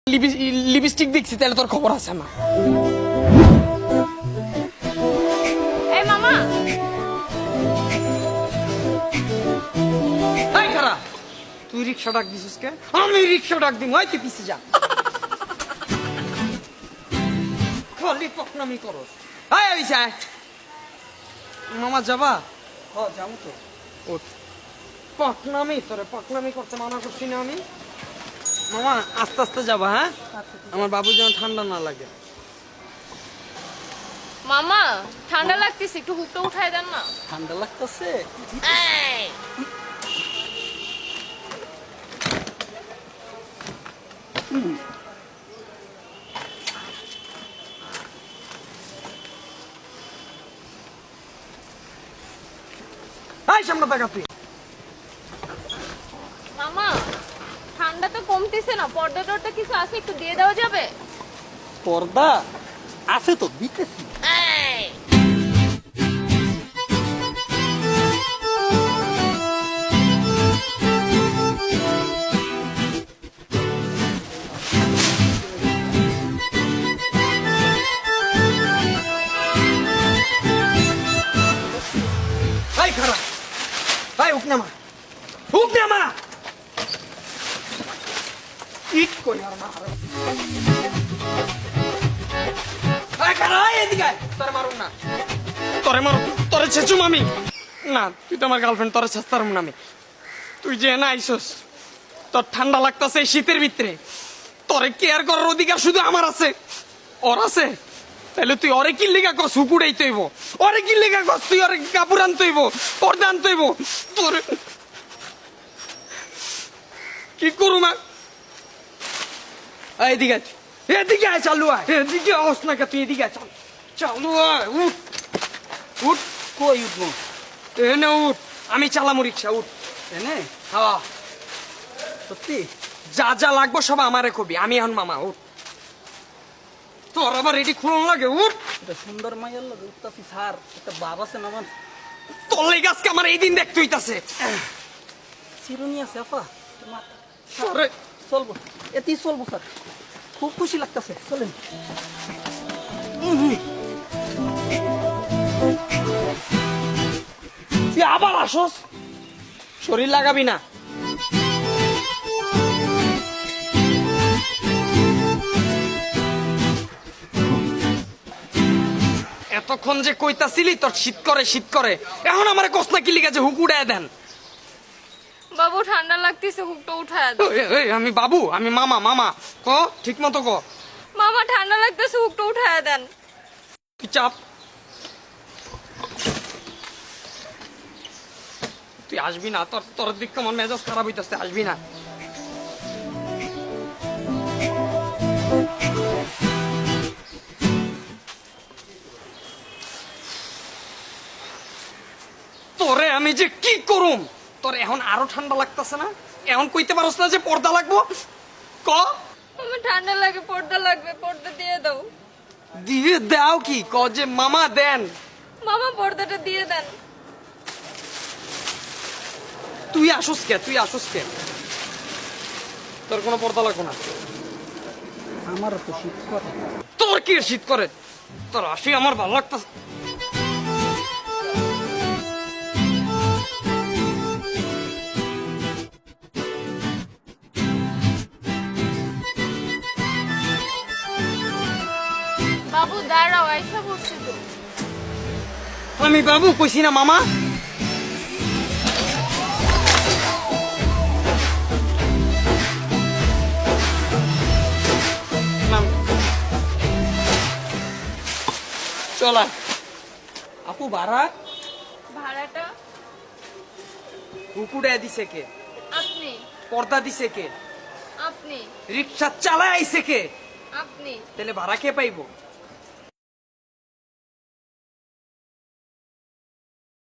Lipstick দেখছি, তাহলে তোর খবর আছে না? এই মামা, এই খারাপ, তুই রিক্সা ডাক দিছিস কে? আমি রিক্সা ডাক দিই, তুই পিছে যা। খালি পকনামি করস। এই আইসা মামা, যাবা? হ, যাবো তো। ওঠ। পকনামি, তোরে পকনামি করতে মানা করছি না আমি? মামা আস্তে আস্তে যাবা, হ্যাঁ? আমার বাবুর যেন ঠান্ডা না লাগে। মামা ঠান্ডা লাগতেছে, একটু হুকটা উঠায় দেন না। ঠান্ডা লাগতেছে? সামনে টাকা তুই। মামা ঠান্ডা তো কমতেছে না, পর্দা টর্দা কিছু আছে, একটু দিয়ে দেওয়া যাবে? পর্দা আছে তো, দিতেছি। খারাপ ভাই, উঠ নামা, উঠ নামা। ইট কই আর মা, এদিকে তোরে মারুন না, তোরে মারু, তোরে ছেচুম আমি না। তুই তো আমার গার্লফ্রেন্ড, তোরে ছেচতারুম না আমি। তুই যে না আইসস, তোর ঠান্ডা লাগতেছে শীতের ভিতরে, তোরে কেয়ার করার অধিকার শুধু আমার আছে, ওর আছে? তাহলে তুই অরে কি লেগা কস হুকুড়াই তৈব, অরে কি লেগা কস তুই অরে কাপড় আনতইব, পর্দা আনতইব। তোর কি করু মা? এদিকে এদিকে আয়, চালু আয়, এদিকে আস না কে তুই, এদিকে আয়, চালু আয়, উঠ উঠ। কই উঠবো? এনে উঠ, আমি চালামু রিক্সা, উঠ। এনে? হ্যাঁ সত্যি, যা যা লাগবো সব আমারে কবি, আমি এখন মামা, উঠ। তোর আবার রেডি খুলন লাগে, উঠ। এটা সুন্দর মাইয়ার লাগে উঠতাছি স্যার, একটা বাপ আছে না আমার? তোর লেগে আজকে আমার এই দিন দেখতে হইতাছে। চিরুনি আছে আপা? তোরে চলবো, এতেই চলবো স্যার, খুব খুশি লাগতেছে, চলেন। তুই আবার আসস, শরীর লাগাবি না। এতক্ষণ যে কইতাছিলি তোর শীত করে শীত করে, এখন আমার কষ্ট কি লিখেছে হুক উড়ায় দেন। বাবু ঠান্ডা লাগতেছে, হুকটা উঠায় দেন। আমি বাবু, আমি মামা, মামা ক ঠিক মতো ক। মামা ঠান্ডা লাগতেছে, হুকটা উঠায় দেন। তুই চাপ, তুই আসবি না, তোর তোর দিক আমার মেজাজ খারাপ হইতেছে, আসবি না। তোরে আমি যে কি করুম, তোর এখন আরো ঠান্ডা লাগতেছে না? এখন কইতে পারছ না যে পর্দা লাগবো? ক। আমার ঠান্ডা লাগে, পর্দা লাগবে, পর্দা দিয়ে দাও। দিয়ে দাও কি? ক যে মামা দেন। মামা পর্দাটা দিয়ে দেন। তুই আসুস কে, তুই আসুস কে? তোর কোনো পর্দা লাগবো না। আমারও তো শীত করে। তোর কি শীত করে? তোর আসি আমার ভালো লাগতেছে। বাবু দাঁড়াও, আইসা বসছি তো। আমি বাবু কইছি না মামা? চলা আপু, ভাড়া ভাড়াটা হুকুড়ে দিছে কে? আপনি। পর্দা দিছে কে? আপনি। রিক্সা চালায় আইছে কে? আপনি। তাহলে ভাড়া কে পাইবো?